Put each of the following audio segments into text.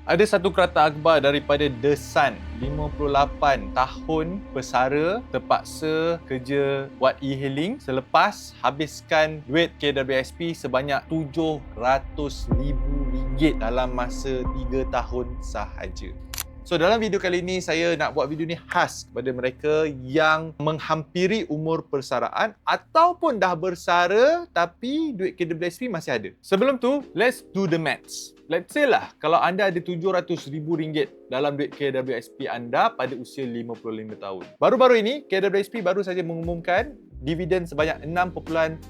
Ada satu kereta akhbar daripada The Sun, 58 tahun pesara terpaksa kerja buat e-hailing selepas habiskan duit KWSP sebanyak RM700,000 dalam masa 3 tahun sahaja. So dalam video kali ini saya nak buat video ni khas kepada mereka yang menghampiri umur persaraan ataupun dah bersara tapi duit KWSP masih ada. Sebelum tu, let's do the maths. Let's say lah, kalau anda ada RM700,000 dalam duit KWSP anda pada usia 55 tahun. Baru-baru ini, KWSP baru saja mengumumkan dividen sebanyak 6.15%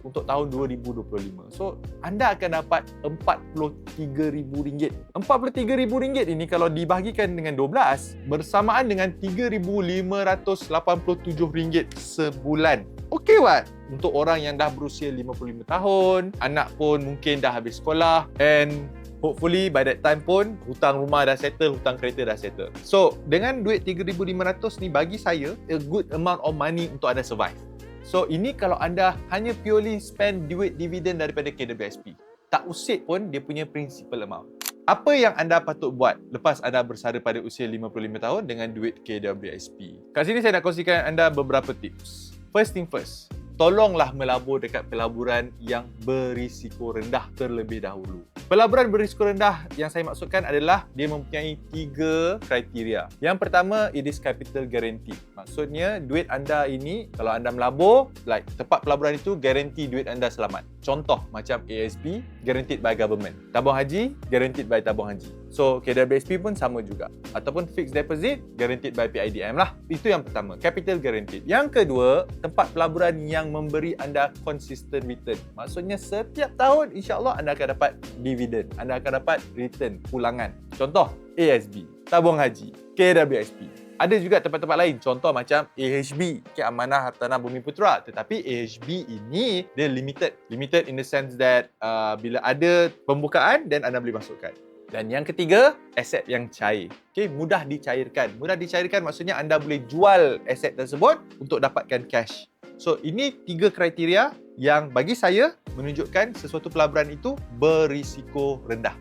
untuk tahun 2025. So, anda akan dapat RM43,000. RM43,000 ini kalau dibahagikan dengan 12, bersamaan dengan RM3,587 sebulan. Okey what? Untuk orang yang dah berusia 55 tahun, anak pun mungkin dah habis sekolah, and hopefully by that time pun hutang rumah dah settle, hutang kereta dah settle. So, dengan duit 3,500 ni bagi saya a good amount of money untuk anda survive. So, ini kalau anda hanya purely spend duit dividen daripada KWSP. Tak usik pun dia punya principal amount. Apa yang anda patut buat lepas anda bersara pada usia 55 tahun dengan duit KWSP? Kat sini saya nak kongsikan anda beberapa tips. First thing first, tolonglah melabur dekat pelaburan yang berisiko rendah terlebih dahulu. Pelaburan berisiko rendah yang saya maksudkan adalah dia mempunyai 3 kriteria. Yang pertama, it is capital guarantee. Maksudnya, duit anda ini, kalau anda melabur, like tempat pelaburan itu, guarantee duit anda selamat. Contoh macam ASB, guaranteed by government. Tabung haji, guaranteed by tabung haji. So, KWSP pun sama juga. Ataupun fixed deposit, guaranteed by PIDM lah. Itu yang pertama, capital guaranteed. Yang kedua, tempat pelaburan yang memberi anda consistent return. Maksudnya, setiap tahun, insyaAllah anda akan dapat dividen. Anda akan dapat return, pulangan. Contoh, ASB, tabung haji, KWSP. Ada juga tempat-tempat lain, contoh macam AHB, Amanah Hartanah Bumi Putera. Tetapi AHB ini dia limited. Limited in the sense that bila ada pembukaan, dan anda boleh masukkan. Dan yang ketiga, aset yang cair. Okay, mudah dicairkan. Mudah dicairkan maksudnya anda boleh jual aset tersebut untuk dapatkan cash. So, ini 3 kriteria yang bagi saya menunjukkan sesuatu pelaburan itu berisiko rendah.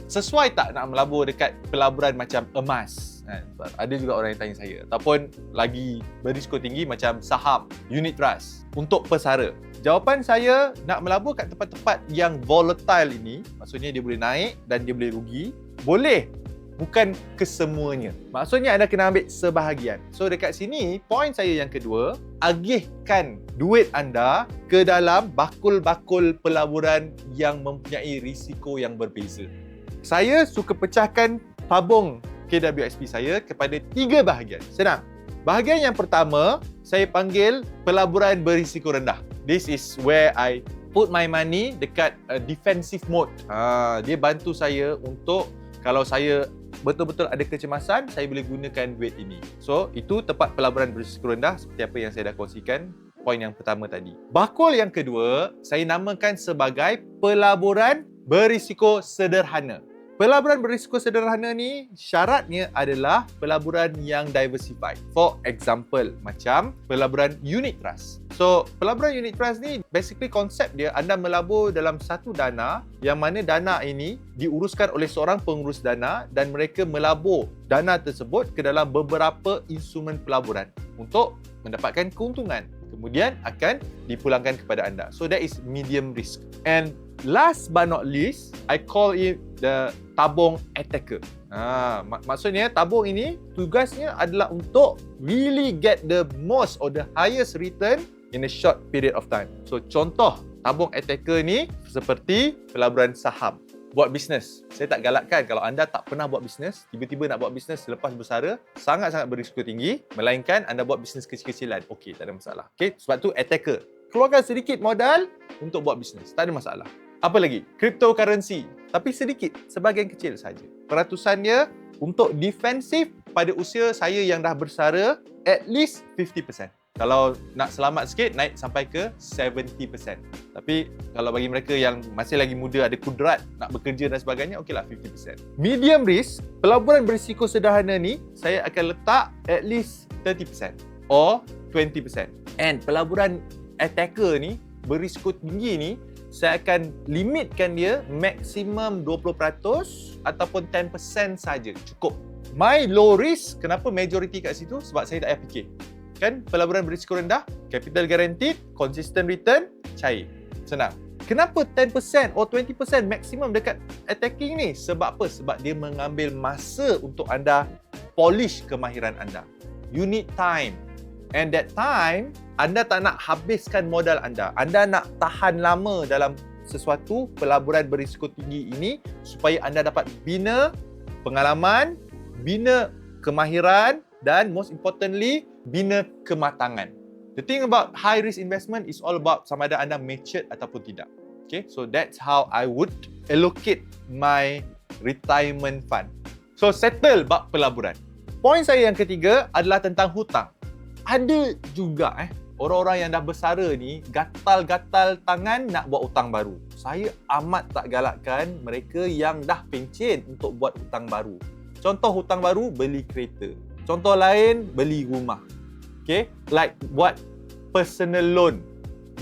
Sesuai tak nak melabur dekat pelaburan macam emas? Ada juga orang yang tanya saya. Ataupun lagi berisiko tinggi macam saham, unit trust untuk pesara. Jawapan saya, nak melabur kat tempat-tempat yang volatile ini, maksudnya dia boleh naik dan dia boleh rugi, boleh. Bukan kesemuanya. Maksudnya anda kena ambil sebahagian. So dekat sini, poin saya yang kedua, agihkan duit anda ke dalam bakul-bakul pelaburan yang mempunyai risiko yang berbeza. Saya suka pecahkan tabung KWSP saya kepada 3 bahagian. Senang. Bahagian yang pertama, saya panggil pelaburan berisiko rendah. This is where I put my money dekat defensive mode. Dia bantu saya untuk kalau saya betul-betul ada kecemasan, saya boleh gunakan duit ini. So, itu tempat pelaburan berisiko rendah seperti apa yang saya dah kongsikan poin yang pertama tadi. Bakul yang kedua, saya namakan sebagai pelaburan berisiko sederhana. Pelaburan berisiko sederhana ni syaratnya adalah pelaburan yang diversified. For example, macam pelaburan unit trust. So, pelaburan unit trust ni basically konsep dia anda melabur dalam satu dana yang mana dana ini diuruskan oleh seorang pengurus dana dan mereka melabur dana tersebut ke dalam beberapa instrumen pelaburan untuk mendapatkan keuntungan. Kemudian akan dipulangkan kepada anda. So, that is medium risk. And last but not least, I call it the tabung attacker. Maksudnya tabung ini tugasnya adalah untuk really get the most or the highest return in a short period of time. So contoh tabung attacker ni seperti pelaburan saham. Buat bisnes. Saya tak galakkan kalau anda tak pernah buat bisnes, tiba-tiba nak buat bisnes selepas bersara, sangat-sangat berisiko tinggi, melainkan anda buat bisnes kecil-kecilan. Okey, tak ada masalah. Okey, sebab tu attacker. Keluarkan sedikit modal untuk buat bisnes. Tak ada masalah. Apa lagi? Cryptocurrency. Tapi sedikit, sebahagian kecil saja. Peratusannya untuk defensif pada usia saya yang dah bersara, at least 50%. Kalau nak selamat sikit, naik sampai ke 70%. Tapi kalau bagi mereka yang masih lagi muda, ada kudrat nak bekerja dan sebagainya, okeylah 50%. Medium risk, pelaburan berisiko sederhana ni, saya akan letak at least 30% or 20%. And pelaburan attacker ni, berisiko tinggi ni, saya akan limitkan dia maksimum 20% ataupun 10% saja cukup. My low risk, kenapa majority kat situ? Sebab saya tak payah fikir. Kan pelaburan berisiko rendah, capital guaranteed, consistent return, cair. Senang. Kenapa 10% or 20% maksimum dekat attacking ni? Sebab apa? Sebab dia mengambil masa untuk anda polish kemahiran anda. You need time. And that time, anda tak nak habiskan modal anda. Anda nak tahan lama dalam sesuatu pelaburan berisiko tinggi ini supaya anda dapat bina pengalaman, bina kemahiran dan most importantly, bina kematangan. The thing about high risk investment is all about sama ada anda matured ataupun tidak. Okay, so that's how I would allocate my retirement fund. So settle bab pelaburan. Poin saya yang ketiga adalah tentang hutang. Ada juga orang-orang yang dah bersara ni gatal-gatal tangan nak buat hutang baru. Saya amat tak galakkan mereka yang dah pencen untuk buat hutang baru. Contoh hutang baru, beli kereta. Contoh lain, beli rumah. Okay, like buat personal loan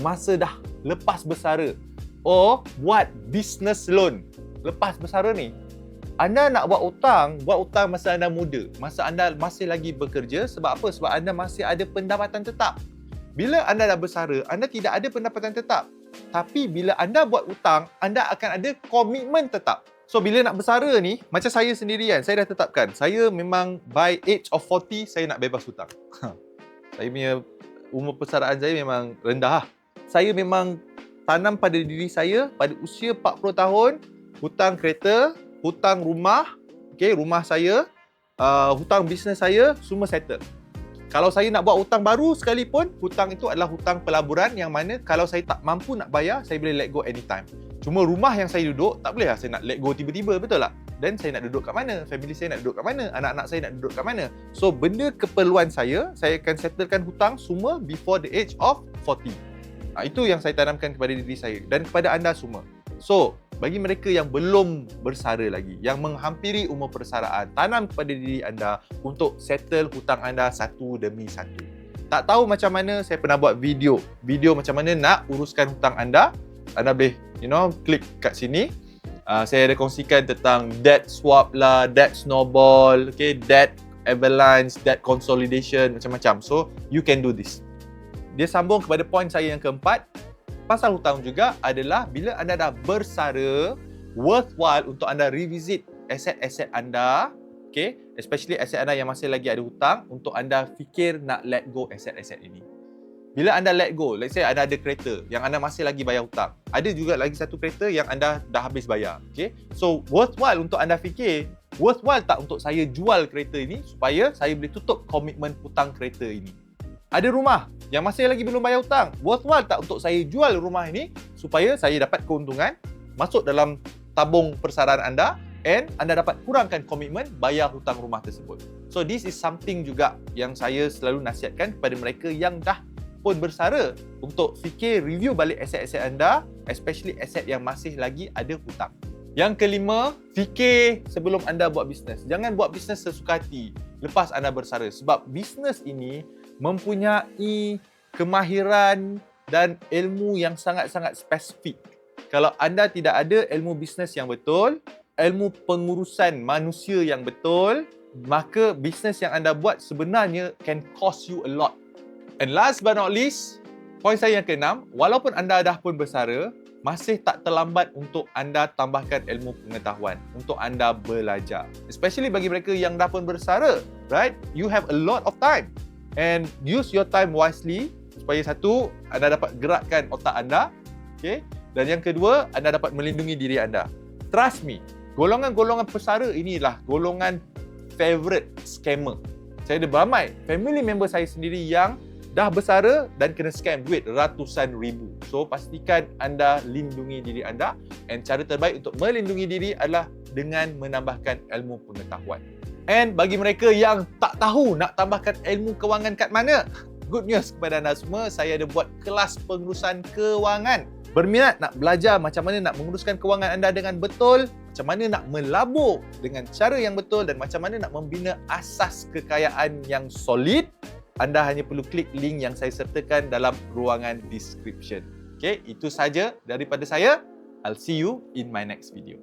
masa dah lepas bersara. Or buat business loan lepas bersara ni. Anda nak buat hutang masa anda muda. Masa anda masih lagi bekerja. Sebab apa? Sebab anda masih ada pendapatan tetap. Bila anda dah bersara, anda tidak ada pendapatan tetap. Tapi bila anda buat hutang, anda akan ada komitmen tetap. So bila nak bersara ni, macam saya sendirian, saya dah tetapkan. Saya memang by age of 40, saya nak bebas hutang. Saya punya umur persaraan saya memang rendah. Saya memang tanam pada diri saya pada usia 40 tahun, hutang kereta, hutang rumah, okay, rumah saya, hutang bisnes saya, semua settle. Kalau saya nak buat hutang baru sekalipun, hutang itu adalah hutang pelaburan yang mana kalau saya tak mampu nak bayar, saya boleh let go anytime. Cuma rumah yang saya duduk, tak boleh lah saya nak let go tiba-tiba, betul tak? Dan saya nak duduk kat mana? Family saya nak duduk kat mana? Anak-anak saya nak duduk kat mana? So, benda keperluan saya akan settlekan hutang semua before the age of 40. Itu yang saya tanamkan kepada diri saya dan kepada anda semua. So, bagi mereka yang belum bersara lagi, yang menghampiri umur persaraan, tanam kepada diri anda untuk settle hutang anda satu demi satu. Tak tahu macam mana, saya pernah buat video macam mana nak uruskan hutang anda. Anda boleh, klik kat sini. Saya ada kongsikan tentang debt swap lah, debt snowball, okay, debt avalanche, debt consolidation, macam-macam. So, you can do this. Dia sambung kepada poin saya yang keempat. Pasal hutang juga adalah bila anda dah bersara, worthwhile untuk anda revisit aset-aset anda, okay, especially aset anda yang masih lagi ada hutang, untuk anda fikir nak let go aset-aset ini. Bila anda let go, let's say anda ada kereta yang anda masih lagi bayar hutang. Ada juga lagi satu kereta yang anda dah habis bayar, okay. So, worthwhile untuk anda fikir, worthwhile tak untuk saya jual kereta ini supaya saya boleh tutup komitmen hutang kereta ini. Ada rumah yang masih lagi belum bayar hutang. Worthwhile tak untuk saya jual rumah ini supaya saya dapat keuntungan masuk dalam tabung persaraan anda and anda dapat kurangkan komitmen bayar hutang rumah tersebut. So this is something juga yang saya selalu nasihatkan kepada mereka yang dah pun bersara untuk fikir review balik aset-aset anda, especially aset yang masih lagi ada hutang. Yang kelima, fikir sebelum anda buat bisnes. Jangan buat bisnes sesuka hati lepas anda bersara sebab bisnes ini mempunyai kemahiran dan ilmu yang sangat-sangat spesifik. Kalau anda tidak ada ilmu bisnes yang betul, ilmu pengurusan manusia yang betul, maka bisnes yang anda buat sebenarnya can cost you a lot. And last but not least, poin saya yang keenam, walaupun anda dah pun bersara, masih tak terlambat untuk anda tambahkan ilmu pengetahuan, untuk anda belajar. Especially bagi mereka yang dah pun bersara, right? You have a lot of time. And use your time wisely supaya satu, anda dapat gerakkan otak anda, okay? Dan yang kedua, anda dapat melindungi diri anda. Trust me, golongan-golongan pesara inilah golongan favorite scammer. Saya ada beramai family member saya sendiri yang dah bersara dan kena scam duit ratusan ribu. So, pastikan anda lindungi diri anda. And cara terbaik untuk melindungi diri adalah dengan menambahkan ilmu pengetahuan. And bagi mereka yang tak tahu nak tambahkan ilmu kewangan kat mana, good news kepada anda semua, saya ada buat kelas pengurusan kewangan. Berminat nak belajar macam mana nak menguruskan kewangan anda dengan betul, macam mana nak melabur dengan cara yang betul dan macam mana nak membina asas kekayaan yang solid, anda hanya perlu klik link yang saya sertakan dalam ruangan description. Okay, itu saja daripada saya. I'll see you in my next video.